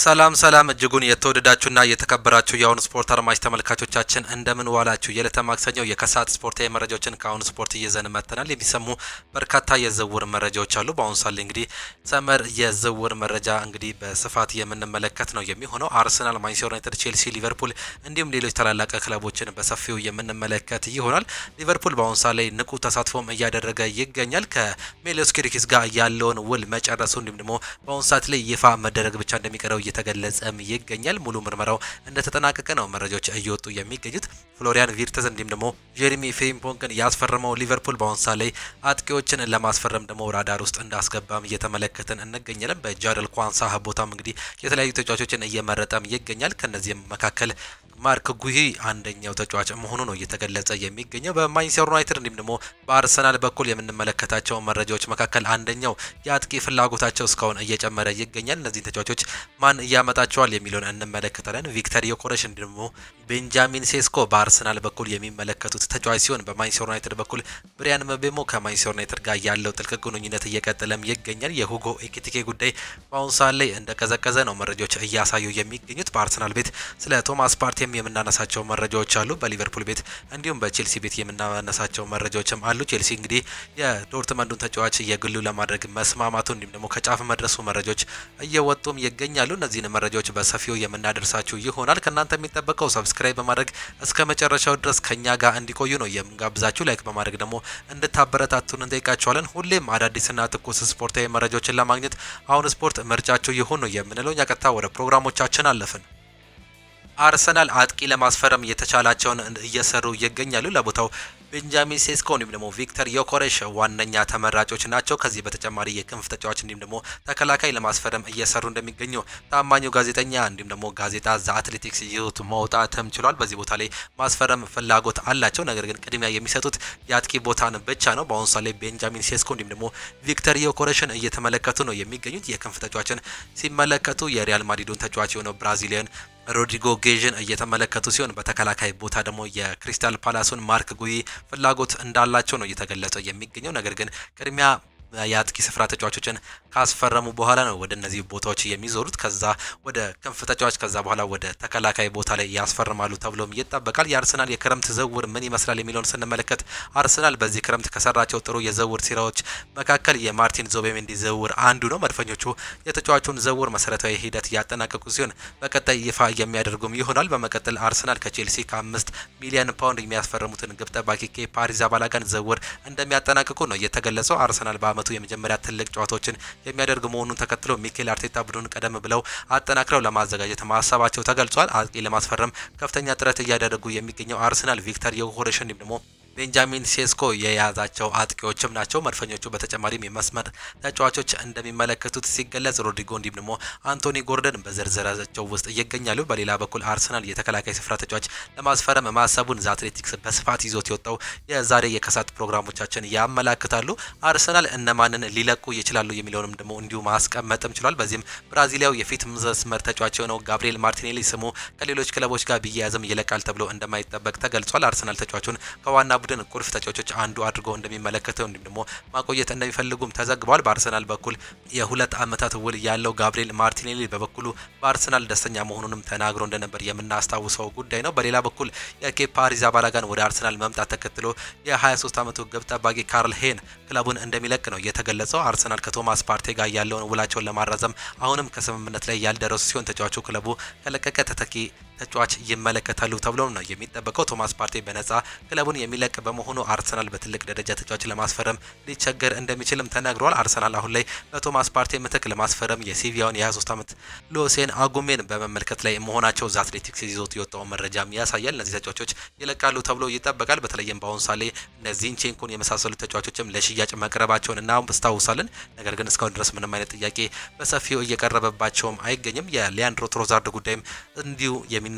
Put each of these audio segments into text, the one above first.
ሰላም ሰላም እጅጉን የተወደዳችሁና የተከበራችሁ የአሁን ስፖርት አድማጭ ተመልካቾቻችን እንደምን ዋላችሁ። የዕለተ ማክሰኞ የከሰዓት ስፖርታዊ መረጃዎችን ከአሁን ስፖርት ይዘን መጥተናል። የሚሰሙ በርካታ የዝውውር መረጃዎች አሉ። በአሁን ሰዓት እንግዲህ ሰመር የዝውውር መረጃ እንግዲህ በስፋት የምንመለከት ነው የሚሆነው። አርሰናል፣ ማንቸስተር ዩናይትድ፣ ቼልሲ፣ ሊቨርፑል እንዲሁም ሌሎች ታላላቅ ክለቦችን በሰፊው የምንመለከት ይሆናል። ሊቨርፑል በአሁን ሰዓት ላይ ንቁ ተሳትፎም እያደረገ ይገኛል። ከሜሎስ ኪርኪዝ ጋር ያለውን ውል መጨረሱ እንዲሁም ደግሞ በአሁን ሰዓት ላይ ይፋ መደረግ ብቻ እንደሚቀረው እየተገለጸም ይገኛል። ሙሉ ምርመራው እንደተጠናቀቀ ነው መረጃዎች እየወጡ የሚገኙት። ፍሎሪያን ቪርትዝ እንዲሁም ደግሞ ጄሬሚ ፍሪምፖንግን ያስፈረመው ሊቨርፑል በአሁን ሰዓት ላይ አጥቂዎችን ለማስፈረም ደግሞ ራዳር ውስጥ እንዳስገባም እየተመለከትን እንገኛለን። በጃደል ኳንሳ ቦታም እንግዲህ የተለያዩ ተጫዋቾችን እየመረጠም ይገኛል። ከነዚህም መካከል ማርክ ጉሂ አንደኛው ተጫዋች መሆኑ ነው እየተገለጸ የሚገኘው። በማንቸስተር ዩናይትድ እንዲሁም ደግሞ በአርሰናል በኩል የምንመለከታቸው መረጃዎች መካከል አንደኛው የአጥቂ ፍላጎታቸው እስካሁን እየጨመረ ይገኛል። እነዚህ ተጫዋቾች ማን እያመጣቸዋል የሚለውን እንመለከታለን። ቪክተር ዮኮሬሽ እንዲሁም ደግሞ ቤንጃሚን ሴስኮ በአርሰናል በኩል የሚመለከቱት ተጫዋች ሲሆን በማንቸስተር ዩናይትድ በኩል ብሪያን ምቤሞ ከማንቸስተር ዩናይትድ ጋር ያለው ጥልቅ ግንኙነት እየቀጠለም ይገኛል። የሁጎ ኤኪቲኬ ጉዳይ በአሁኑ ሰዓት ላይ እንደቀዘቀዘ ነው መረጃዎች እያሳዩ የሚገኙት። በአርሰናል ቤት ስለ ቶማስ ፓርቴ የምናነሳቸው መረጃዎች አሉ። በሊቨርፑል ቤት እንዲሁም በቼልሲ ቤት የምናነሳቸው መረጃዎችም አሉ። ቼልሲ እንግዲህ የዶርትመንዱን ተጫዋች የግሉ ለማድረግ መስማማቱ እንዲሁም ደግሞ ከጫፍ መድረሱ መረጃዎች እየወጡም ይገኛሉ። እነዚህን መረጃዎች በሰፊው የምናደርሳችሁ ይሆናል። ከእናንተ የሚጠበቀው ሰብስክራይብ በማድረግ እስከ መጨረሻው ድረስ ከኛ ጋር እንዲቆዩ ነው የምንጋብዛችሁ። ላይክ በማድረግ ደግሞ እንድታበረታቱን እንጠይቃችኋለን። ሁሌም አዳዲስና ትኩስ ስፖርታዊ መረጃዎችን ለማግኘት አሁን ስፖርት ምርጫችሁ ይሁን ነው የምንለው። ቀጥታ ወደ ፕሮግራሞቻችን አለፍን። አርሰናል አጥቂ ለማስፈረም የተቻላቸውን እየሰሩ ይገኛሉ። ለቦታው ቤንጃሚን ሴስኮ እንዲሁም ደግሞ ቪክተር ዮኮሬሽ ዋነኛ ተመራጮች ናቸው። ከዚህ በተጨማሪ የክንፍ ተጫዋች እንዲሁም ደግሞ ተከላካይ ለማስፈረም እየሰሩ እንደሚገኙ ታማኙ ጋዜጠኛ እንዲሁም ደግሞ ጋዜጣ ዘ አትሌቲክስ ይዞት ማውጣትም ችሏል። በዚህ ቦታ ላይ ማስፈረም ፍላጎት አላቸው። ነገር ግን ቅድሚያ የሚሰጡት የአጥቂ ቦታን ብቻ ነው። በአሁኑ ሰዓት ላይ ቤንጃሚን ሴስኮ እንዲሁም ደግሞ ቪክተር ዮኮሬሽን እየተመለከቱ ነው የሚገኙት። የክንፍ ተጫዋችን ሲመለከቱ የሪያል ማድሪዱን ተጫዋች የሆነው ብራዚሊያን ሮድሪጎ ጌዥን እየተመለከቱ ሲሆን በተከላካይ ቦታ ደግሞ የክሪስታል ፓላሱን ማርክ ጉሂ ፍላጎት እንዳላቸው ነው እየተገለጸ የሚገኘው። ነገር ግን ቅድሚያ የአጥቂ ስፍራ ተጫዋቾችን ካስፈረሙ በኋላ ነው ወደ እነዚህ ቦታዎች የሚዞሩት። ከዛ ወደ ክንፍ ተጫዋች ከዛ በኋላ ወደ ተከላካይ ቦታ ላይ ያስፈርማሉ ተብሎም ይጠበቃል። የአርሰናል የክረምት ዝውውር ምን ይመስላል የሚለውን ስንመለከት አርሰናል በዚህ ክረምት ከሰራቸው ጥሩ የዝውውር ስራዎች መካከል የማርቲን ዙቢሜንዲ ዝውውር አንዱ ነው። መድፈኞቹ የተጫዋቹን ዝውውር መሰረታዊ ሂደት ያጠናቀቁ ሲሆን በቀጣይ ይፋ የሚያደርጉም ይሆናል። በመቀጠል አርሰናል ከቼልሲ ከ5 ሚሊዮን ፓውንድ የሚያስፈርሙትን ግብ ጠባቂ ኬፓ አሪዛባላጋን ዝውውር እንደሚያጠናቅቁ ነው የተገለጸው። አርሰናል በአመቱ የመጀመሪያ ትልቅ ጨዋታዎችን የሚያደርግ መሆኑን ተከትሎ ሚኬል አርቴታ ቡድኑን ቀደም ብለው አጠናክረው ለማዘጋጀት ማሰባቸው ተገልጿል። አጥቂ ለማስፈረም ከፍተኛ ጥረት እያደረጉ የሚገኘው አርሰናል ቪክተር ዮኮሬሽ እንዲሁም ደግሞ ቤንጃሚን ሴስኮ የያዛቸው አጥቂዎችም ናቸው። መድፈኞቹ በተጨማሪም የመስመር ተጫዋቾች እንደሚመለከቱት ሲገለጽ ሮድሪጎ እንዲሁም ደግሞ አንቶኒ ጎርደን በዝርዝራቸው ውስጥ ይገኛሉ። በሌላ በኩል አርሰናል የተከላካይ ስፍራ ተጫዋች ለማስፈረም ማሰቡን ዘ አትሌቲክስ በስፋት ይዞት የወጣው የዛሬ የከሳት ፕሮግራሞቻችን ያመላክታሉ። አርሰናል እነማንን ሊለቁ ይችላሉ የሚለውንም ደግሞ እንዲሁ ማስቀመጥም ችሏል። በዚህም ብራዚሊያው የፊት መስመር ተጫዋች የሆነው ጋብሪኤል ማርቲኔሊ ስሙ ከሌሎች ክለቦች ጋር ቢያያዝም ይለቃል ተብሎ እንደማይጠበቅ ተገልጿል። አርሰናል ተጫዋቹን ከዋና ቡድን ቁልፍ ተጫዋቾች አንዱ አድርጎ እንደሚመለከተው እንዲሁም ደግሞ ማቆየት እንደሚፈልጉም ተዘግቧል። በአርሰናል በኩል የ2 ዓመታት ውል ያለው ጋብሪኤል ማርቲኔሊ በበኩሉ በአርሰናል ደስተኛ መሆኑንም ተናግሮ እንደነበር የምናስታውሰው ጉዳይ ነው። በሌላ በኩል የኬፓ አሪዛባላጋን ወደ አርሰናል መምጣት ተከትሎ የ23 ዓመቱ ግብ ጠባቂ ካርል ሄን ክለቡን እንደሚለቅ ነው የተገለጸው። አርሰናል ከቶማስ ፓርቴ ጋር ያለውን ውላቸውን ለማራዘም አሁንም ከስምምነት ላይ ያልደረሱ ሲሆን ተጫዋቹ ክለቡ ከለቀቀ ተተኪ ተጫዋች ይመለከታሉ ተብሎ ነው የሚጠበቀው። ቶማስ ፓርቴ በነጻ ክለቡን የሚለቅ በመሆኑ አርሰናል በትልቅ ደረጃ ተጫዋች ለማስፈረም ሊቸገር እንደሚችልም ተናግሯል። አርሰናል አሁን ላይ በቶማስ ፓርቴ ምትክ ለማስፈረም የሲቪያውን የ23 ዓመት ሎሴን አጉሜን በመመልከት ላይ መሆናቸው ዘ አትሌቲክስ ይዞት የወጣው መረጃም ያሳያል። እነዚህ ተጫዋቾች ይለቃሉ ተብሎ ይጠበቃል። በተለይም በአሁኑ ሳሌ እነዚህን ቼንኮን የመሳሰሉ ተጫዋቾችም ለሽያጭ መቅረባቸውን እናስታውሳለን። ነገር ግን እስካሁን ድረስ ምንም አይነት ጥያቄ በሰፊው እየቀረበባቸውም አይገኝም። የሊያንድሮ ትሮዛርድ ጉዳይም እንዲሁ የሚነሳም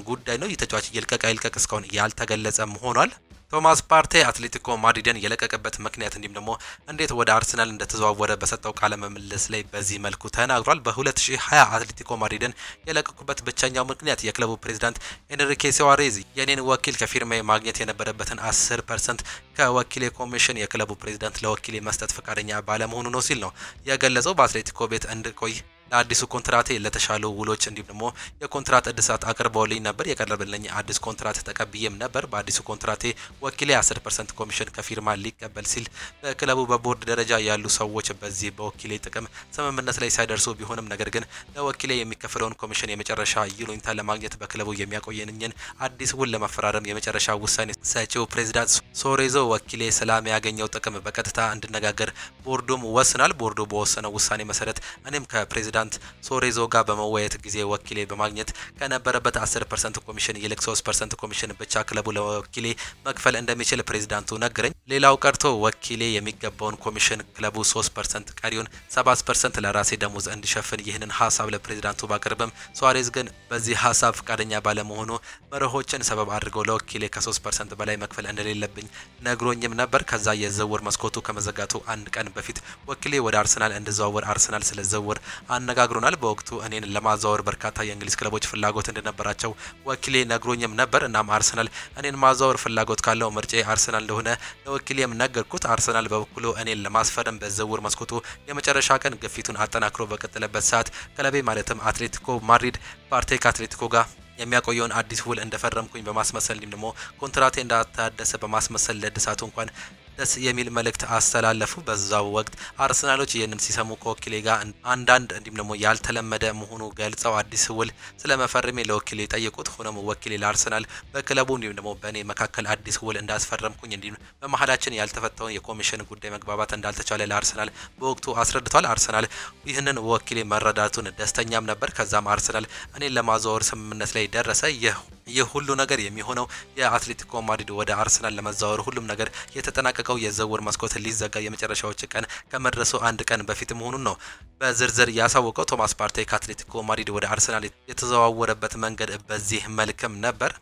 ጉዳይ ነው። የተጫዋች ይልቀቅ አይልቀቅ እስካሁን ያልተገለጸም ሆኗል። ቶማስ ፓርቴ አትሌቲኮ ማድሪድን የለቀቀበት ምክንያት እንዲሁም ደግሞ እንዴት ወደ አርሰናል እንደተዘዋወረ በሰጠው ቃለ ምልልስ ላይ በዚህ መልኩ ተናግሯል። በ2020 አትሌቲኮ ማድሪድን የለቀቁበት ብቸኛው ምክንያት የክለቡ ፕሬዝዳንት ኤንሪኬ ሱዋሬዝ የኔን ወኪል ከፊርማዬ ማግኘት የነበረበትን 10% ከወኪሌ ኮሚሽን የክለቡ ፕሬዝዳንት ለወኪሌ መስጠት ፈቃደኛ ባለመሆኑ ነው ሲል ነው የገለጸው። በአትሌቲኮ ቤት እንድቆይ ለአዲሱ ኮንትራቴ ለተሻሉ ውሎች እንዲሁም ደግሞ የኮንትራት እድሳት አቅርበውልኝ ነበር። የቀረበልኝ አዲስ ኮንትራት ተቀብዬም ነበር። በአዲሱ ኮንትራቴ ወኪሌ 10% ኮሚሽን ከፊርማ ሊቀበል ሲል በክለቡ በቦርድ ደረጃ ያሉ ሰዎች በዚህ በወኪሌ ጥቅም ስምምነት ላይ ሳይደርሱ ቢሆንም ነገር ግን ለወኪሌ የሚከፈለውን ኮሚሽን የመጨረሻ ይሉኝታ ለማግኘት በክለቡ የሚያቆየኝን አዲስ ውል ለመፈራረም የመጨረሻ ውሳኔ ሰጪው ፕሬዚዳንት ሶሬዞ ወኪሌ ሰላም ያገኘው ጥቅም በቀጥታ እንድነጋገር ቦርዱም ወስናል። ቦርዱ በወሰነው ውሳኔ መሰረት እኔም ከፕሬዚዳንት ሶሬዞ ጋር በመወያየት ጊዜ ወኪሌ በማግኘት ከነበረበት 10% ኮሚሽን ይልቅ 3% ኮሚሽን ብቻ ክለቡ ለወኪሌ መክፈል እንደሚችል ፕሬዚዳንቱ ነገረኝ። ሌላው ቀርቶ ወኪሌ የሚገባውን ኮሚሽን ክለቡ 3% ቀሪውን 7% ለራሴ ደሞዝ እንዲሸፍን ይህንን ሀሳብ ለፕሬዚዳንቱ ባቀርብም ሱዋሬዝ ግን በዚህ ሀሳብ ፈቃደኛ ባለመሆኑ መርሆችን ሰበብ አድርገው ለወኪሌ ከ3% በላይ መክፈል እንደሌለብኝ ነግሮኝም ነበር። ከዛ የዝውውር መስኮቱ ከመዘጋቱ አንድ ቀን በፊት ወኪሌ ወደ አርሰናል እንዲዘዋወር አርሰናል ስለ ዝውውር አነጋግሮናል። በወቅቱ እኔን ለማዛወር በርካታ የእንግሊዝ ክለቦች ፍላጎት እንደነበራቸው ወኪሌ ነግሮኝም ነበር። እናም አርሰናል እኔን ማዛወር ፍላጎት ካለው ምርጫ አርሰናል እንደሆነ ለወኪሌም ነገርኩት። አርሰናል በበኩሉ እኔን ለማስፈረም በዝውውር መስኮቱ የመጨረሻ ቀን ግፊቱን አጠናክሮ በቀጠለበት ሰዓት ክለቤ ማለትም አትሌቲኮ ማድሪድ ፓርቴ ከአትሌቲኮ ጋር የሚያቆየውን አዲስ ውል እንደፈረምኩኝ በማስመሰል እንዲሁም ደግሞ ኮንትራቴ እንዳታደሰ በማስመሰል ለእድሳቱ እንኳን ደስ የሚል መልእክት አስተላለፉ። በዛው ወቅት አርሰናሎች ይህንን ሲሰሙ ከወኪሌ ጋር አንዳንድ እንዲሁም ደግሞ ያልተለመደ መሆኑ ገልጸው አዲስ ውል ስለመፈረሜ ለወኪሌ ጠየቁት። ሆኖም ወኪሌ ለአርሰናል በክለቡ እንዲሁም ደግሞ በእኔ መካከል አዲስ ውል እንዳስፈረምኩኝ እንዲሁም በመሀላችን ያልተፈታውን የኮሚሽን ጉዳይ መግባባት እንዳልተቻለ ለአርሰናል በወቅቱ አስረድቷል። አርሰናል ይህንን ወኪሌ መረዳቱን ደስተኛም ነበር። ከዛም አርሰናል እኔን ለማዛወር ስምምነት ላይ ደረሰ። ይህ ሁሉ ነገር የሚሆነው የአትሌቲኮ ማድሪድ ወደ አርሰናል ለመዛወር ሁሉም ነገር የተጠናቀቀው የዝውውር መስኮት ሊዘጋ የመጨረሻዎች ቀን ከመድረሱ አንድ ቀን በፊት መሆኑን ነው በዝርዝር ያሳወቀው። ቶማስ ፓርቴ ከአትሌቲኮ ማድሪድ ወደ አርሰናል የተዘዋወረበት መንገድ በዚህ መልክም ነበር።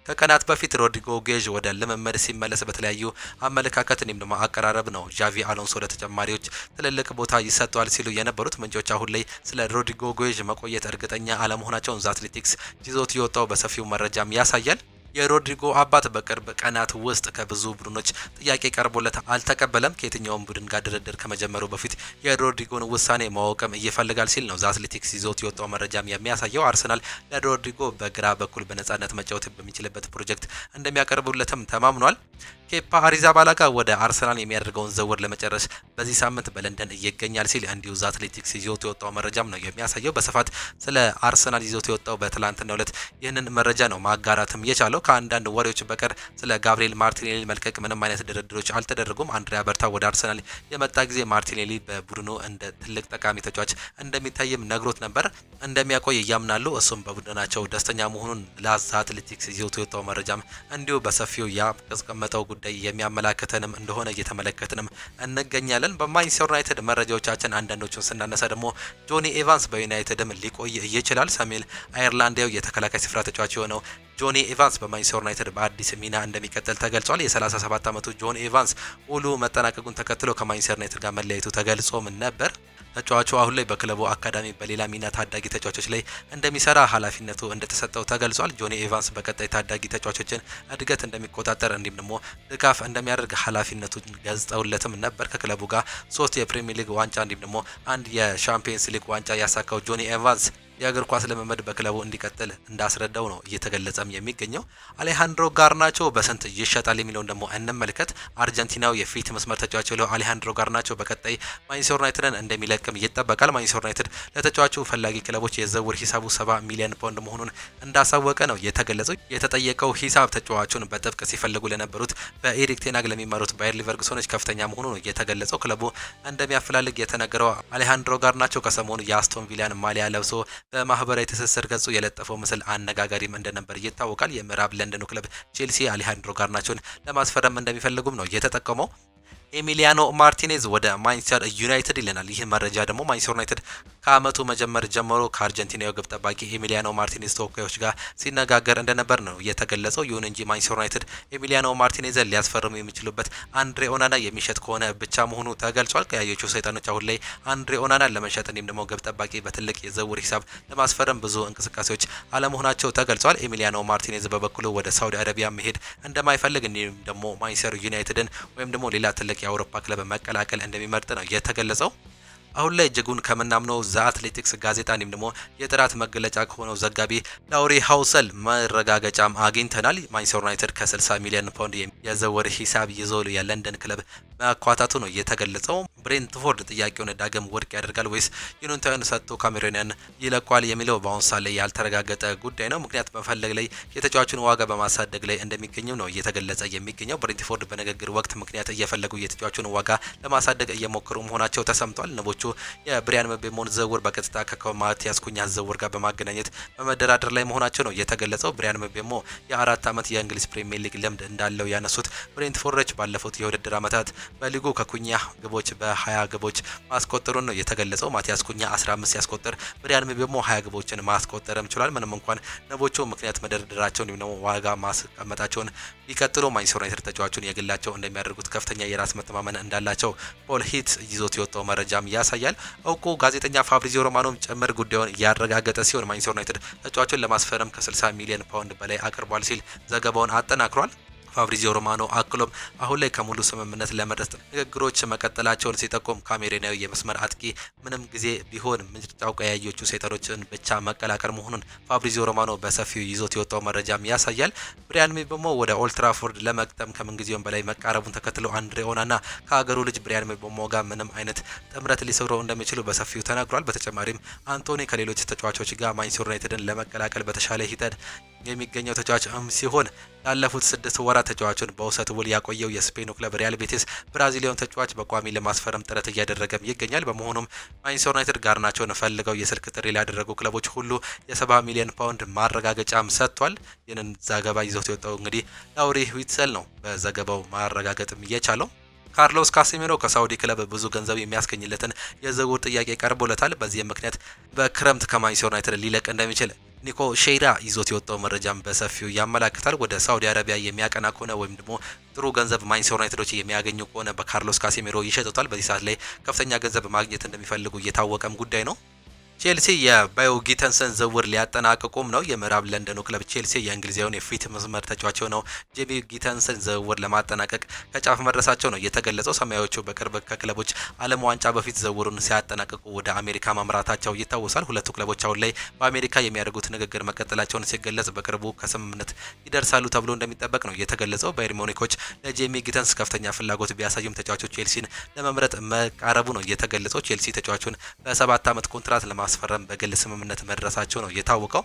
ከቀናት በፊት ሮድሪጎ ጌዥ ወደ ልምምድ ሲመለስ በተለያዩ አመለካከት እንዲሁም ደግሞ አቀራረብ ነው ጃቪ አሎንሶ ለተጨማሪዎች ትልልቅ ቦታ ይሰጠዋል ሲሉ የነበሩት ምንጮች አሁን ላይ ስለ ሮድሪጎ ጌዥ መቆየት እርግጠኛ አለመሆናቸውን አትሌቲክስ ይዞት የወጣው በሰፊው መረጃም ያሳያል። የሮድሪጎ አባት በቅርብ ቀናት ውስጥ ከብዙ ቡድኖች ጥያቄ ቀርቦለት አልተቀበለም። ከየትኛውም ቡድን ጋር ድርድር ከመጀመሩ በፊት የሮድሪጎን ውሳኔ ማወቅም ይፈልጋል ሲል ነው አትሌቲክስ ይዞት የወጣው መረጃም የሚያሳየው። አርሰናል ለሮድሪጎ በግራ በኩል በነጻነት መጫወት በሚችልበት ፕሮጀክት እንደሚያቀርቡለትም ተማምኗል። ኬፓ አሪዛባላጋ ወደ አርሰናል የሚያደርገውን ዝውውር ለመጨረስ በዚህ ሳምንት በለንደን ይገኛል ሲል እንዲሁ አትሌቲክስ ይዞት የወጣው መረጃም ነው የሚያሳየው። በስፋት ስለ አርሰናል ይዞት የወጣው በትላንትናው ዕለት ይህንን መረጃ ነው ማጋራትም የቻለው። ከአንዳንድ ወሬዎች በቀር ስለ ጋብሪኤል ማርቲኔሊ መልቀቅ ምንም አይነት ድርድሮች አልተደረጉም። አንድሪያ በርታ ወደ አርሰናል የመጣ ጊዜ ማርቲኔሊ በቡድኑ እንደ ትልቅ ጠቃሚ ተጫዋች እንደሚታይም ነግሮት ነበር። እንደሚያቆይ ያምናሉ። እሱም በቡድናቸው ደስተኛ መሆኑን ለአትሌቲክስ ይዞት የወጣው መረጃም እንዲሁ በሰፊው ያስቀመጠው ጉዳይ የሚያመላክተንም እንደሆነ እየተመለከትንም እንገኛለን። በማንቸስተር ዩናይትድ መረጃዎቻችን አንዳንዶቹን ስናነሳ ደግሞ ጆኒ ኤቫንስ በዩናይትድም ሊቆይ ይችላል። ሰሜን አየርላንዳዊው የተከላካይ ስፍራ ተጫዋች የሆነው ጆኒ ኤቫንስ በማንቸስተር ዩናይትድ በአዲስ ሚና እንደሚቀጥል ተገልጿል። የ37 ዓመቱ ጆኒ ኤቫንስ ውሉ መጠናቀቁን ተከትሎ ከማንቸስተር ዩናይትድ ጋር መለያየቱ ተገልጾም ነበር። ተጫዋቹ አሁን ላይ በክለቡ አካዳሚ በሌላ ሚና ታዳጊ ተጫዋቾች ላይ እንደሚሰራ ኃላፊነቱ እንደተሰጠው ተገልጿል። ጆኒ ኤቫንስ በቀጣይ ታዳጊ ተጫዋቾችን እድገት እንደሚቆጣጠር እንዲሁም ደግሞ ድጋፍ እንደሚያደርግ ኃላፊነቱን ገልጸውለትም ነበር። ከክለቡ ጋር 3 የፕሪሚየር ሊግ ዋንጫ እንዲሁም ደግሞ 1 የሻምፒየንስ ሊግ ዋንጫ ያሳካው ጆኒ ኤቫንስ የእግር ኳስ ልምምድ በክለቡ እንዲቀጥል እንዳስረዳው ነው እየተገለጸም የሚገኘው። አሌሃንድሮ ጋርናቾ በስንት ይሸጣል የሚለውን ደግሞ እንመልከት። አርጀንቲናው የፊት መስመር ተጫዋች የሆነው አሌሃንድሮ ጋርናቾ በቀጣይ ማንቸስተር ዩናይትድን እንደሚለቅም ይጠበቃል። ማንቸስተር ዩናይትድ ለተጫዋቹ ፈላጊ ክለቦች የዝውውር ሂሳቡ 70 ሚሊዮን ፓውንድ መሆኑን እንዳሳወቀ ነው የተገለጸው። የተጠየቀው ሂሳብ ተጫዋቹን በጥብቅ ሲፈልጉ ለነበሩት በኤሪክ ቴናግ ለሚመሩት ባየር ሊቨርኩሰኖች ከፍተኛ መሆኑ ነው የተገለጸው። ክለቡ እንደሚያፈላልግ የተነገረው አሌሃንድሮ ጋርናቾ ከሰሞኑ የአስቶን ቪላን ማሊያ ለብሶ በማህበራዊ ትስስር ገጹ የለጠፈው ምስል አነጋጋሪም እንደነበር ይታወቃል። የምዕራብ ለንደኑ ክለብ ቼልሲ አሌሃንድሮ ጋርናቾን ለማስፈረም እንደሚፈልጉም ነው የተጠቀመው። ኤሚሊያኖ ማርቲኔዝ ወደ ማንቸስተር ዩናይትድ ይለናል። ይህ መረጃ ደግሞ ማንቸስተር ዩናይትድ ከአመቱ መጀመር ጀምሮ ከአርጀንቲናው ግብ ጠባቂ ኤሚሊያኖ ማርቲኔዝ ተወካዮች ጋር ሲነጋገር እንደነበር ነው የተገለጸው። ይሁን እንጂ ማንቸስተር ዩናይትድ ኤሚሊያኖ ማርቲኔዝን ሊያስፈርሙ የሚችሉበት አንድሬ ኦናና የሚሸጥ ከሆነ ብቻ መሆኑ ተገልጿል። ቀያዮቹ ሰይጣኖች አሁን ላይ አንድሬ ኦናናን ለመሸጥ እንዲሁም ደግሞ ግብ ጠባቂ በትልቅ የዝውውር ሂሳብ ለማስፈረም ብዙ እንቅስቃሴዎች አለመሆናቸው ተገልጿል። ኤሚሊያኖ ማርቲኔዝ በበኩሉ ወደ ሳውዲ አረቢያ መሄድ እንደማይፈልግ እንዲሁም ደግሞ ማንቸስተር ዩናይትድን ወይም ደግሞ ሌላ ትልቅ የአውሮፓ ክለብ መቀላቀል እንደሚመርጥ ነው የተገለጸው። አሁን ላይ እጅጉን ከምናምነው ዘ አትሌቲክስ ጋዜጣ እንዲሁም ደግሞ የጥራት መገለጫ ከሆነው ዘጋቢ ላውሪ ሃውሰል መረጋገጫም አግኝተናል። ማንቸስተር ዩናይትድ ከ60 ሚሊዮን ፓውንድ የዝውውር ሂሳብ ይዞ የለንደን ክለብ መኳታቱ ነው የተገለጸው። ብሬንትፎርድ ጥያቄውን ዳግም ውድቅ ያደርጋል ወይስ ይኑንታውን ሰጥቶ ካሜሮኒያን ይለቋል የሚለው በአሁኑ ሰዓት ላይ ያልተረጋገጠ ጉዳይ ነው። ምክንያት በመፈለግ ላይ የተጫዋቹን ዋጋ በማሳደግ ላይ እንደሚገኝም ነው እየተገለጸ የሚገኘው። ብሬንትፎርድ በንግግር ወቅት ምክንያት እየፈለጉ የተጫዋቹን ዋጋ ለማሳደግ እየሞከሩ መሆናቸው ተሰምቷል። ንቦቹ የብሪያን ምቤሞን ዝውውር በቀጥታ ከማቲያስ ኩኛ ዝውውር ጋር በማገናኘት በመደራደር ላይ መሆናቸው ነው የተገለጸው። ብሪያን ምቤሞ የ4 ዓመት የእንግሊዝ ፕሪሚየር ሊግ ልምድ እንዳለው ያነሱት ብሬንትፎርዶች ባለፉት የውድድር ዓመታት በሊጉ ከኩኛ ግቦች በ20 ግቦች ማስቆጠሩን ነው የተገለጸው። ማቲያስ ኩኛ 15 ሲያስቆጥር ብሪያን ምቤሞ 20 ግቦችን ማስቆጠርም ችሏል። ምንም እንኳን ንቦቹ ምክንያት መደራደራቸውን ነው ዋጋ ማስቀመጣቸውን ቢቀጥሉ ማንቸስተር ዩናይትድ ተጫዋቹን የግላቸው እንደሚያደርጉት ከፍተኛ የራስ መተማመን እንዳላቸው ፖል ሂት ይዞት የወጣው መረጃም ያሳያል። እውቁ ጋዜጠኛ ፋብሪዚዮ ሮማኖም ጭምር ጉዳዩን ያረጋገጠ ሲሆን ማንቸስተር ዩናይትድ ተጫዋቹን ለማስፈረም ከ60 ሚሊዮን ፓውንድ በላይ አቅርቧል ሲል ዘገባውን አጠናክሯል። ፋብሪዚዮ ሮማኖ አክሎም አሁን ላይ ከሙሉ ስምምነት ለመድረስ ንግግሮች መቀጠላቸውን ሲጠቁም ካሜሩናዊ የመስመር አጥቂ ምንም ጊዜ ቢሆን ምርጫው ቀያዮቹ ሰይጣኖችን ብቻ መቀላቀል መሆኑን ፋብሪዚዮ ሮማኖ በሰፊው ይዞት የወጣው መረጃም ያሳያል። ብሪያን ምቤሞ ወደ ኦልድ ትራፎርድ ለመቅጠም ከምንጊዜውም በላይ መቃረቡን ተከትሎ አንድሬ ኦናና ከሀገሩ ልጅ ብሪያን ምቤሞ ጋር ምንም አይነት ጥምረት ሊሰሩ እንደሚችሉ በሰፊው ተናግሯል። በተጨማሪም አንቶኒ ከሌሎች ተጫዋቾች ጋር ማንቸስተር ዩናይትድን ለመቀላቀል በተሻለ ሂደት የሚገኘው ተጫዋች ሲሆን ላለፉት 6 ወራት ተጫዋቹን በውሰት ውል ያቆየው የስፔኑ ክለብ ሪያል ቤቲስ ብራዚሊያን ተጫዋች በቋሚ ለማስፈረም ጥረት እያደረገም ይገኛል። በመሆኑም ማንቸስተር ዩናይትድ ጋርናቸውን ፈልገው የስልክ ጥሪ ላደረጉ ክለቦች ሁሉ የ70 ሚሊዮን ፓውንድ ማረጋገጫም ሰጥቷል። ይህንን ዘገባ ይዞት የወጣው እንግዲህ ላውሪ ዊትሰል ነው በዘገባው ማረጋገጥም የቻለው። ካርሎስ ካሴሚሮ ከሳውዲ ክለብ ብዙ ገንዘብ የሚያስገኝለትን የዝውውር ጥያቄ ቀርቦለታል። በዚህም ምክንያት በክረምት ከማንቸስተር ዩናይትድ ሊለቅ እንደሚችል ኒኮ ሼይራ ይዞት የወጣው መረጃም በሰፊው ያመላክታል። ወደ ሳውዲ አረቢያ የሚያቀና ከሆነ ወይም ደግሞ ጥሩ ገንዘብ ማንቸስተር ዩናይትዶች የሚያገኙ ከሆነ በካርሎስ ካሴሚሮ ይሸጡታል። በዚህ ሰዓት ላይ ከፍተኛ ገንዘብ ማግኘት እንደሚፈልጉ እየታወቀም ጉዳይ ነው። ቼልሲ የባዮ ጊተንሰን ዝውውር ሊያጠናቅቁም ነው። የምዕራብ ለንደኑ ክለብ ቼልሲ የእንግሊዛዊውን የፊት መስመር ተጫዋች ነው ጄሚ ጊተንሰን ዝውውር ለማጠናቀቅ ከጫፍ መድረሳቸው ነው የተገለጸው። ሰማያዊዎቹ በቅርብ ከክለቦች ዓለም ዋንጫ በፊት ዝውውሩን ሲያጠናቅቁ ወደ አሜሪካ ማምራታቸው ይታወሳል። ሁለቱ ክለቦች አሁን ላይ በአሜሪካ የሚያደርጉት ንግግር መቀጠላቸውን ሲገለጽ በቅርቡ ከስምምነት ይደርሳሉ ተብሎ እንደሚጠበቅ ነው የተገለጸው። ባየር ሙኒኮች ለጄሚ ጊተንስ ከፍተኛ ፍላጎት ቢያሳዩም ተጫዋቾች ቼልሲን ለመምረጥ መቃረቡ ነው የተገለጸው። ቼልሲ ተጫዋቹን በ7 ዓመት ኮንትራት ማስፈረም በግል ስምምነት መድረሳቸው ነው የታወቀው።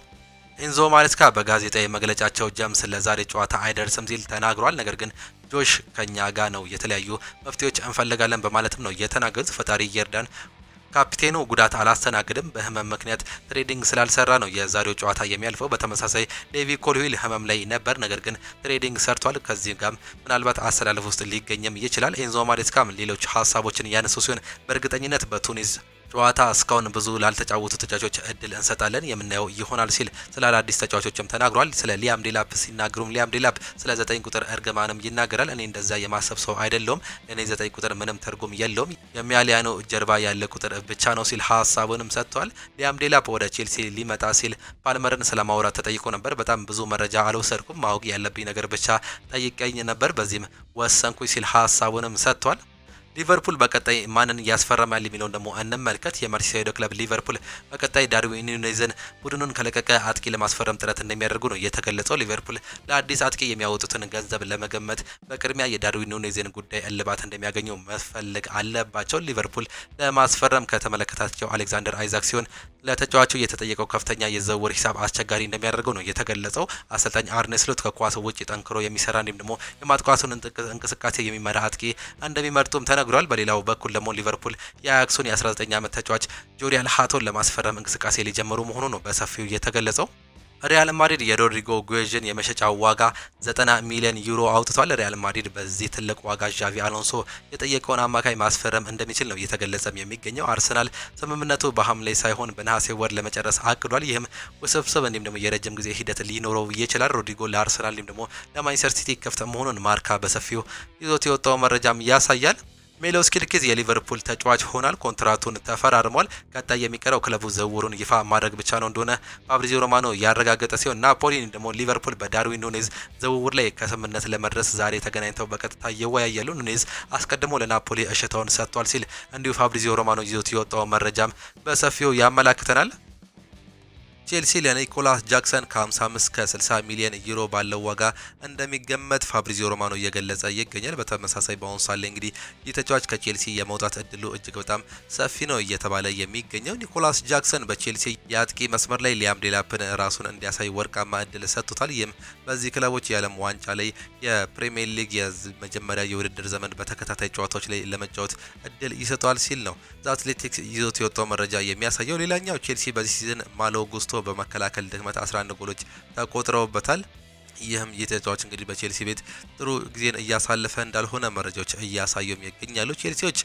ኢንዞ ማሬስካ በጋዜጣዊ መግለጫቸው ጀምስ ለዛሬ ጨዋታ አይደርስም ሲል ተናግሯል። ነገር ግን ጆሽ ከኛ ጋር ነው የተለያዩ መፍትሄዎች እንፈልጋለን በማለትም ነው የተናገሩት። ፈጣሪ ይርዳን፣ ካፒቴኑ ጉዳት አላስተናግድም፣ በህመም ምክንያት ትሬዲንግ ስላልሰራ ነው የዛሬው ጨዋታ የሚያልፈው። በተመሳሳይ ሌቪ ኮልዊል ህመም ላይ ነበር፣ ነገር ግን ትሬዲንግ ሰርቷል። ከዚህ ጋር ምናልባት አሰላለፍ ውስጥ ሊገኝም ይችላል። ኢንዞ ማሬስካም ሌሎች ሀሳቦችን ያነሱ ሲሆን በእርግጠኝነት በቱኒዝ ጨዋታ እስካሁን ብዙ ላልተጫወቱ ተጫዋቾች እድል እንሰጣለን የምናየው ይሆናል ሲል ስለ አዲስ ተጫዋቾችም ተናግሯል። ስለ ሊያም ዴላፕ ሲናገሩም ሊያም ዴላፕ ስለ 9 ቁጥር እርግማንም ይናገራል። እኔ እንደዛ የማሰብ ሰው አይደለሁም፣ ለኔ 9 ቁጥር ምንም ትርጉም የለውም፣ የሚያሊያኖ ጀርባ ያለ ቁጥር ብቻ ነው ሲል ሀሳቡንም ሰጥቷል። ሊያም ዴላፕ ወደ ቼልሲ ሊመጣ ሲል ፓልመርን ስለማውራት ተጠይቆ ነበር። በጣም ብዙ መረጃ አልወሰድኩም፣ ማወቅ ያለብኝ ነገር ብቻ ጠይቀኝ ነበር፣ በዚህም ወሰንኩኝ ሲል ሀሳቡንም ሰጥቷል። ሊቨርፑል በቀጣይ ማንን ያስፈርማል የሚለውን ደግሞ እንመልከት። የመርሲሳይዶ ክለብ ሊቨርፑል በቀጣይ ዳርዊን ኑኔዝን ቡድኑን ከለቀቀ አጥቂ ለማስፈረም ጥረት እንደሚያደርጉ ነው የተገለጸው። ሊቨርፑል ለአዲስ አጥቂ የሚያወጡትን ገንዘብ ለመገመት በቅድሚያ የዳርዊን ኑኔዝን ጉዳይ እልባት እንደሚያገኙ መፈለግ አለባቸው። ሊቨርፑል ለማስፈረም ከተመለከታቸው አሌክዛንደር አይዛክ ሲሆን ለተጫዋቹ የተጠየቀው ከፍተኛ የዝውውር ሂሳብ አስቸጋሪ እንደሚያደርገው ነው የተገለጸው። አሰልጣኝ አርኔ ስሎት ከኳስ ውጭ ጠንክሮ የሚሰራ እንዲሁም ደግሞ የማጥቃቱን እንቅስቃሴ የሚመራ አጥቂ እንደሚመርጡም ተነግሯል። በሌላው በኩል ደግሞ ሊቨርፑል የአያክሱን የ19 ዓመት ተጫዋች ጆሪያል ሃቶን ለማስፈረም እንቅስቃሴ ሊጀምሩ መሆኑ ነው በሰፊው የተገለጸው። ሪያል ማድሪድ የሮድሪጎ ጉዌዥን የመሸጫ ዋጋ 90 ሚሊዮን ዩሮ አውጥቷል። ሪያል ማድሪድ በዚህ ትልቅ ዋጋ ዣቪ አሎንሶ የጠየቀውን አማካይ ማስፈረም እንደሚችል ነው እየተገለጸም የሚገኘው። አርሰናል ስምምነቱ በሐምሌ ሳይሆን በነሐሴ ወር ለመጨረስ አቅዷል። ይህም ውስብስብ እንዲሁም ደግሞ የረጅም ጊዜ ሂደት ሊኖረው ይችላል። ሮድሪጎ ለአርሰናል እንዲሁም ደግሞ ለማንቸስተር ሲቲ ክፍት መሆኑን ማርካ በሰፊው ይዞት የወጣው መረጃም ያሳያል። ሜሎስ ኪርኪዝ የሊቨርፑል ተጫዋች ሆኗል። ኮንትራቱን ተፈራርሟል። ቀጣይ የሚቀረው ክለቡ ዝውውሩን ይፋ ማድረግ ብቻ ነው እንደሆነ ፋብሪዚዮ ሮማኖ ያረጋገጠ ሲሆን ናፖሊን ደግሞ ሊቨርፑል በዳርዊን ኑኔዝ ዝውውር ላይ ከስምምነት ለመድረስ ዛሬ ተገናኝተው በቀጥታ ይወያያሉ። ኑኔዝ አስቀድሞ ለናፖሊ እሽታውን ሰጥቷል ሲል እንዲሁ ፋብሪዚዮ ሮማኖ ይዞት የወጣው መረጃም በሰፊው ያመላክተናል። ቼልሲ ለኒኮላስ ጃክሰን ከ55 ከ60 ሚሊዮን ዩሮ ባለው ዋጋ እንደሚገመት ፋብሪዚዮ ሮማኖ እየገለጸ ይገኛል። በተመሳሳይ በአሁኑ ሳለ እንግዲህ የተጫዋች ከቼልሲ የመውጣት እድሉ እጅግ በጣም ሰፊ ነው እየተባለ የሚገኘው ኒኮላስ ጃክሰን በቼልሲ የአጥቂ መስመር ላይ ሊያም ዴላፕን ራሱን እንዲያሳይ ወርቃማ እድል ሰጥቶታል። ይህም በዚህ ክለቦች የዓለም ዋንጫ ላይ የፕሪሚየር ሊግ የመጀመሪያ የውድድር ዘመን በተከታታይ ጨዋታዎች ላይ ለመጫወት እድል ይሰጠዋል ሲል ነው ዘ አትሌቲክስ ይዞት የወጣው መረጃ የሚያሳየው። ሌላኛው ቼልሲ በዚህ ሲዝን ማሎ ጉስቶ በመከላከል ድክመት 11 ጎሎች ተቆጥረውበታል። ይህም የተጫዋች እንግዲህ በቼልሲ ቤት ጥሩ ጊዜን እያሳለፈ እንዳልሆነ መረጃዎች እያሳዩም ይገኛሉ። ቼልሲዎች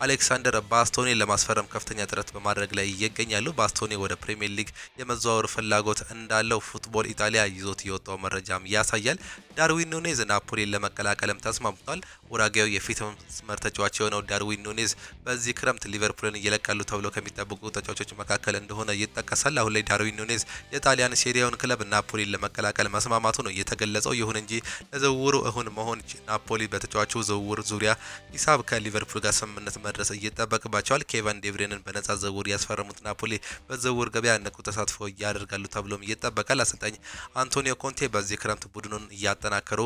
አሌክሳንደር ባስቶኒ ለማስፈረም ከፍተኛ ጥረት በማድረግ ላይ ይገኛሉ። ባስቶኒ ወደ ፕሪሚየር ሊግ የመዘዋወር ፍላጎት እንዳለው ፉትቦል ኢጣሊያ ይዞት የወጣው መረጃም ያሳያል። ዳርዊን ኑኔዝ ናፖሊን ለመቀላቀልም ተስማምቷል። ኡራጋዊው የፊት መስመር ተጫዋች የሆነው ዳርዊን ኑኔዝ በዚህ ክረምት ሊቨርፑልን ይለቃሉ ተብለው ከሚጠበቁ ተጫዋቾች መካከል እንደሆነ ይጠቀሳል። አሁን ላይ ዳርዊን ኑኔዝ የጣሊያን ሴሪያውን ክለብ ናፖሊን ለመቀላቀል መስማማቱ ነው የተገለጸው። ይሁን እንጂ ለዝውውሩ እሁን መሆን ናፖሊ በተጫዋቹ ዝውውር ዙሪያ ሂሳብ ከሊቨርፑል ጋር ስምምነት መድረስ ይጠበቅባቸዋል። ኬቨን ዴብሬንን በነጻ ዝውውር ያስፈረሙት ናፖሊ በዝውውር ገበያ ንቁ ተሳትፎ ያደርጋሉ ተብሎም ይጠበቃል። አሰልጣኝ አንቶኒዮ ኮንቴ በዚህ ክረምት ቡድኑን እያጠናከሩ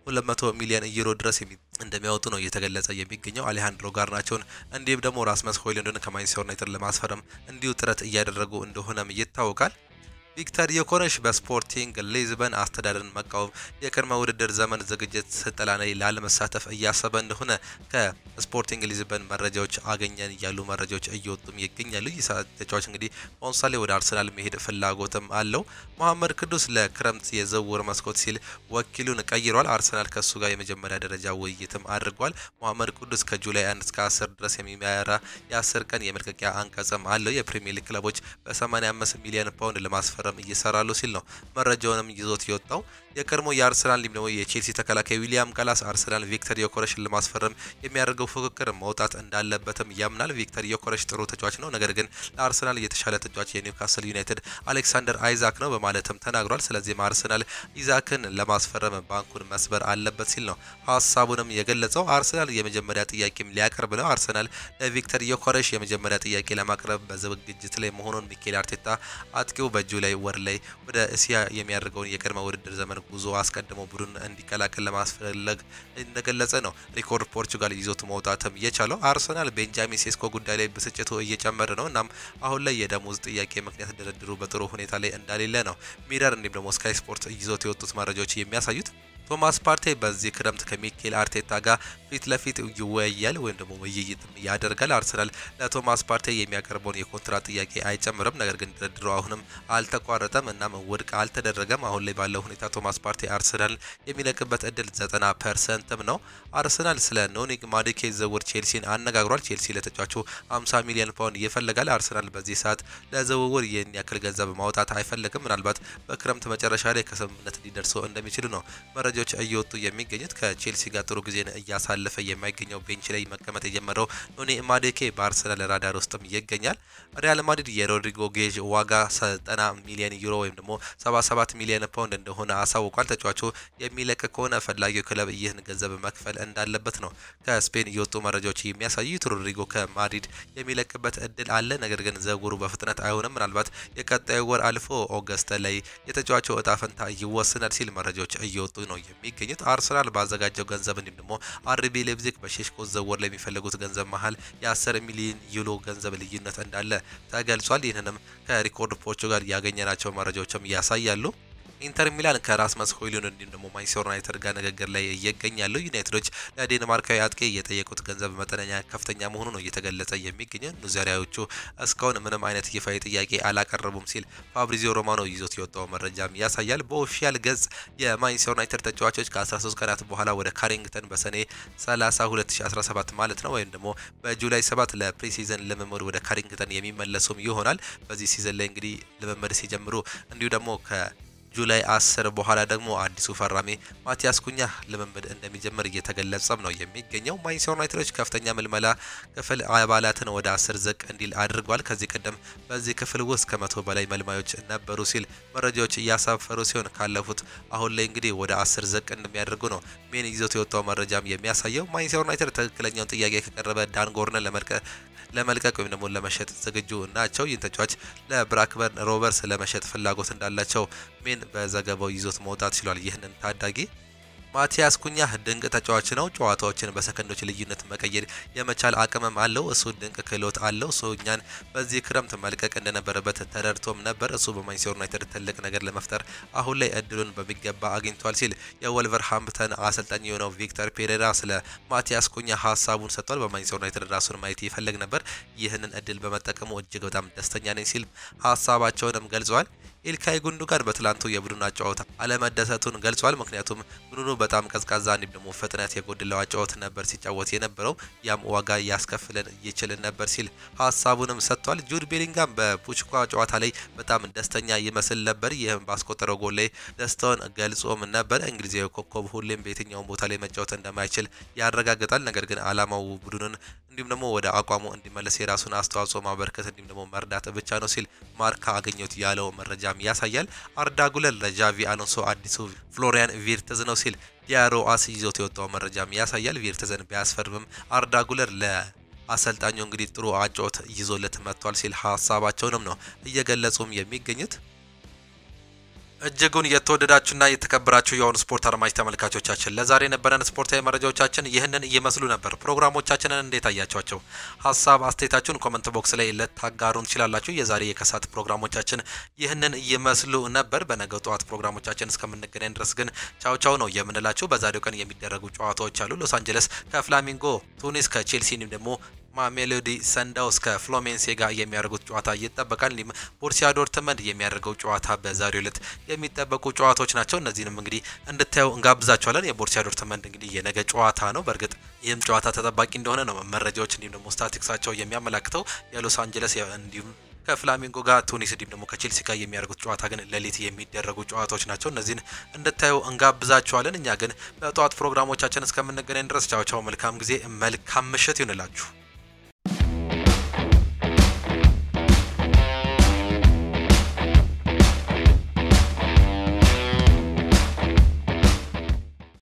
200 ሚሊዮን ዩሮ ድረስ እንደሚያወጡ ነው እየተገለጸ የሚገኘው። አሌሃንድሮ ጋርናቾን እንዲሁም ደግሞ ራስመስ ሆይሉንድን ከማንቸስተር ዩናይትድ ለማስፈረም እንዲሁ ጥረት እያደረጉ እንደሆነም ይታወቃል። ቪክተር ዮከረስ በስፖርቲንግ ሊዝበን አስተዳደርን መቃወም የቅድመ ውድድር ዘመን ዝግጅት ስልጠና ላይ ላለመሳተፍ እያሰበ እንደሆነ ከስፖርቲንግ ሊዝበን መረጃዎች አገኘን ያሉ መረጃዎች እየወጡም ይገኛሉ። ይህ ተጫዋች እንግዲህ በአሁኑ ወደ አርሰናል መሄድ ፍላጎትም አለው። መሐመድ ቅዱስ ለክረምት የዝውውር መስኮት ሲል ወኪሉን ቀይሯል። አርሰናል ከሱ ጋር የመጀመሪያ ደረጃ ውይይትም አድርጓል። መሐመድ ቅዱስ ከጁላይ 1 እስከ 10 ድረስ የሚመራ የ10 ቀን የመልቀቂያ አንቀጽም አለው። የፕሪሚየር ሊግ ክለቦች በ85 ሚሊዮን ፓውንድ ለማስፈረም እየሰራሉ ሲል ነው መረጃውንም ይዞት የወጣው። የቀድሞ የአርሰናል ሊም ነው የቼልሲ ተከላካይ ዊሊያም ጋላስ አርሰናል ቪክተር ዮከረስን ለማስፈረም የሚያደርገው ፉክክር መውጣት እንዳለበትም ያምናል። ቪክተር ዮከረስ ጥሩ ተጫዋች ነው፣ ነገር ግን ለአርሰናል የተሻለ ተጫዋች የኒውካስል ዩናይትድ አሌክሳንደር አይዛክ ነው በማለትም ተናግሯል። ስለዚህም አርሰናል ኢዛክን ለማስፈረም ባንኩን መስበር አለበት ሲል ነው ሀሳቡንም የገለጸው። አርሰናል የመጀመሪያ ጥያቄም ሊያቀርብ ነው። አርሰናል ለቪክተር ዮከረስ የመጀመሪያ ጥያቄ ለማቅረብ በዝግጅት ላይ መሆኑን ሚኬል አርቴታ አጥቂው በጁላይ ወር ላይ ወደ እስያ የሚያደርገውን የቅድመ ውድድር ዘመን ጉዞ አስቀድሞ ቡድን እንዲቀላቀል ለማስፈለግ እንደገለጸ ነው ሪኮርድ ፖርቹጋል ይዞት መውጣትም የቻለው። አርሰናል ቤንጃሚን ሴስኮ ጉዳይ ላይ ብስጭቱ እየጨመረ ነው። እናም አሁን ላይ የደሞዝ ጥያቄ ምክንያት ድርድሩ በጥሩ ሁኔታ ላይ እንዳሌለ ነው ሚረር እንዲሁም ደግሞ ስካይ ስፖርት ይዞት የወጡት መረጃዎች የሚያሳዩት። ቶማስ ፓርቴ በዚህ ክረምት ከሚኬል አርቴታ ጋር ፊት ለፊት ይወያያል ወይም ደግሞ ውይይትም ያደርጋል። አርሰናል ለቶማስ ፓርቴ የሚያቀርበውን የኮንትራት ጥያቄ አይጨምርም፣ ነገር ግን ድርድሩ አሁንም አልተቋረጠም እናም ውድቅ አልተደረገም። አሁን ላይ ባለው ሁኔታ ቶማስ ፓርቴ አርሰናል የሚለቅበት እድል 90% ነው። አርሰናል ስለ ኖኒ ማዱኬ ዝውውር ቼልሲን አነጋግሯል። ቼልሲ ለተጫዋቹ 50 ሚሊዮን ፓውንድ ይፈልጋል። አርሰናል በዚህ ሰዓት ለዝውውር ይህን ያክል ገንዘብ ማውጣት አይፈልግም። ምናልባት በክረምት መጨረሻ ላይ ከስምምነት ሊደርሱ እንደሚችሉ ነው መረጃዎች እየወጡ የሚገኙት። ከቼልሲ ጋር ጥሩ ጊዜን እያሳለፈ የማይገኘው ቤንች ላይ መቀመጥ የጀመረው ኖኒ ማዱኬ በአርሰናል ራዳር ውስጥም ይገኛል። ሪያል ማድሪድ የሮድሪጎ ጌጅ ዋጋ 90 ሚሊዮን ዩሮ ወይም ደግሞ 77 ሚሊዮን ፓውንድ እንደሆነ አሳውቋል። ተጫዋቹ የሚለቅ ከሆነ ፈላጊው ክለብ ይህን ገንዘብ መክፈል እንዳለበት ነው ከስፔን እየወጡ መረጃዎች የሚያሳዩት። ሮድሪጎ ከማድሪድ የሚለቅበት እድል አለ፣ ነገር ግን ዝውውሩ በፍጥነት አይሆንም። ምናልባት የቀጣዩ ወር አልፎ ኦገስት ላይ የተጫዋቹ እጣ ፈንታ ይወሰናል ሲል መረጃዎች እየወጡ ነው የሚገኙት። አርሰናል ባዘጋጀው ገንዘብ እንዲሁም ደግሞ አርቢ ሌፕዚግ በሼሽኮ ዝውውር ላይ የሚፈልጉት ገንዘብ መሀል የ10 ሚሊዮን ዩሮ ገንዘብ ልዩነት እንዳለ ተገልጿል። ይህንንም ከሪኮርድ ፖርቹጋል ያገኘናቸው መረጃዎችም ያሳያሉ። ኢንተር ሚላን ከራስመስ ሆይሉንድ እንዲሁም ደግሞ ማንቸስተር ዩናይትድ ጋር ንግግር ላይ ይገኛሉ። ዩናይትዶች ለዴንማርካዊ አጥቂ የጠየቁት ገንዘብ መጠነኛ ከፍተኛ መሆኑ ነው እየተገለጸ የሚገኘው። ኑዛሪያዎቹ እስካሁን ምንም አይነት ይፋዊ ጥያቄ አላቀረቡም ሲል ፋብሪዚዮ ሮማኖ ይዞት የወጣው መረጃም ያሳያል። በኦፊሻል ገጽ የማንቸስተር ዩናይትድ ተጫዋቾች ከ13 ቀናት በኋላ ወደ ካሪንግተን በሰኔ 30 2017 ማለት ነው ወይም ደግሞ በጁላይ 7 ለፕሪሲዝን ልምምድ ወደ ካሪንግተን የሚመለሱም ይሆናል። በዚህ ሲዝን ላይ እንግዲህ ልምምድ ሲጀምሩ እንዲሁ ደግሞ ጁላይ 10 በኋላ ደግሞ አዲሱ ፈራሚ ማቲያስ ኩኛ ልምምድ እንደሚጀምር እየተገለጸም ነው የሚገኘው። ማንቸስተር ዩናይትዶች ከፍተኛ ምልመላ ክፍል አባላትን ወደ 10 ዝቅ እንዲል አድርጓል። ከዚህ ቀደም በዚህ ክፍል ውስጥ ከ100 በላይ መልማዮች ነበሩ ሲል መረጃዎች እያሳፈሩ ሲሆን ካለፉት አሁን ላይ እንግዲህ ወደ 10 ዝቅ እንደሚያደርጉ ነው ሜን ይዞት የወጣው መረጃም የሚያሳየው። ማንቸስተር ዩናይትድ ትክክለኛውን ጥያቄ ከቀረበ ዳን ጎርነን ለመልቀቅ ወይም ደግሞ ለመሸጥ ዝግጁ ናቸው። ይህን ተጫዋች ለብራክበርን ሮቨርስ ለመሸጥ ፍላጎት እንዳላቸው ሜን በዘገባው ይዞት መውጣት ችሏል። ይህንን ታዳጊ ማቲያስ ኩኛ ድንቅ ተጫዋች ነው። ጨዋታዎችን በሰከንዶች ልዩነት መቀየር የመቻል አቅምም አለው። እሱ ድንቅ ክህሎት አለው። እኛን በዚህ ክረምት መልቀቅ እንደነበረበት ተረድቶም ነበር። እሱ በማንቸስተር ዩናይትድ ትልቅ ነገር ለመፍጠር አሁን ላይ እድሉን በሚገባ አግኝቷል ሲል የወልቨርሃምፕተን አሰልጣኝ የሆነው ቪክተር ፔሬራ ስለ ማቲያስ ኩኛ ሀሳቡን ሰጥቷል። በማንቸስተር ዩናይትድ ራሱን ማየት ይፈልግ ነበር። ይህንን እድል በመጠቀሙ እጅግ በጣም ደስተኛ ነኝ ሲል ሀሳባቸውንም ገልጸዋል። ኢልካይ ጉንዶጋን በትላንቱ የቡድን አጨዋወት አለመደሰቱን ገልጿል። ምክንያቱም ቡድኑ በጣም ቀዝቃዛ እንዲሁም ደግሞ ፍጥነት የጎደለው አጨዋወት ነበር ሲጫወት የነበረው፣ ያም ዋጋ ያስከፍለን ይችል ነበር ሲል ሀሳቡንም ሰጥቷል። ጁድ ቤሊንጋም በፑችኳ ጨዋታ ላይ በጣም ደስተኛ ይመስል ነበር። ይህም ባስቆጠረው ጎል ላይ ደስታውን ገልጾም ነበር። እንግሊዛዊ ኮከብ ሁሌም በየትኛውም ቦታ ላይ መጫወት እንደማይችል ያረጋግጣል። ነገር ግን አላማው ቡድኑን እንዲሁም ደግሞ ወደ አቋሙ እንዲመለስ የራሱን አስተዋጽኦ ማበርከት እንዲሁም ደግሞ መርዳት ብቻ ነው ሲል ማርካ አገኘት ያለው መረጃም ያሳያል። አርዳ ጉለር ለጃቪ አሎንሶ አዲሱ ፍሎሪያን ቪርትዝ ነው ሲል ዲያሮ አስ ይዞት የወጣው መረጃም ያሳያል። ቪርትዝን ቢያስፈርምም አርዳ ጉለር ለአሰልጣኙ እንግዲህ ጥሩ አጨዋወት ይዞለት መጥቷል ሲል ሀሳባቸውንም ነው እየገለጹም የሚገኙት። እጅጉን የተወደዳችሁና የተከበራችሁ የሆኑ ስፖርት አድማጭ ተመልካቾቻችን ለዛሬ የነበረን ስፖርታዊ መረጃዎቻችን ይህንን ይመስሉ ነበር። ፕሮግራሞቻችንን እንዴት አያችኋቸው? ሀሳብ አስተያየታችሁን ኮመንት ቦክስ ላይ ልታጋሩን ትችላላችሁ። የዛሬ የከሳት ፕሮግራሞቻችን ይህንን ይመስሉ ነበር። በነገው ጠዋት ፕሮግራሞቻችን እስከምንገናኝ ድረስ ግን ቻው ቻው ነው የምንላችሁ። በዛሬው ቀን የሚደረጉ ጨዋታዎች አሉ። ሎስ አንጀለስ ከፍላሚንጎ፣ ቱኒስ ከቼልሲ እንዲሁም ደግሞ ማሜሎዲ ሰንዳውስ ከፍሎሜንሴ ጋር የሚያደርጉት ጨዋታ ይጠበቃል። እንዲሁም ቦሩሲያ ዶርትመንድ የሚያደርገው ጨዋታ በዛሬው ዕለት የሚጠበቁ ጨዋታዎች ናቸው። እነዚህንም እንግዲህ እንድታዩ እንጋብዛቸዋለን። የቦሩሲያ ዶርትመንድ እንግዲህ የነገ ጨዋታ ነው። በእርግጥ ይህም ጨዋታ ተጠባቂ እንደሆነ ነው መረጃዎች እንዲሁም ደግሞ ስታቲክሳቸው የሚያመላክተው። የሎስ አንጀለስ እንዲሁም ከፍላሚንጎ ጋር ቱኒስ እንዲሁም ደግሞ ከቼልሲ ጋር የሚያደርጉት ጨዋታ ግን ሌሊት የሚደረጉ ጨዋታዎች ናቸው። እነዚህን እንድታዩ እንጋብዛቸዋለን። እኛ ግን በጠዋት ፕሮግራሞቻችን እስከምንገናኝ ድረስ ቻው ቻው፣ መልካም ጊዜ፣ መልካም ምሽት ይሁንላችሁ።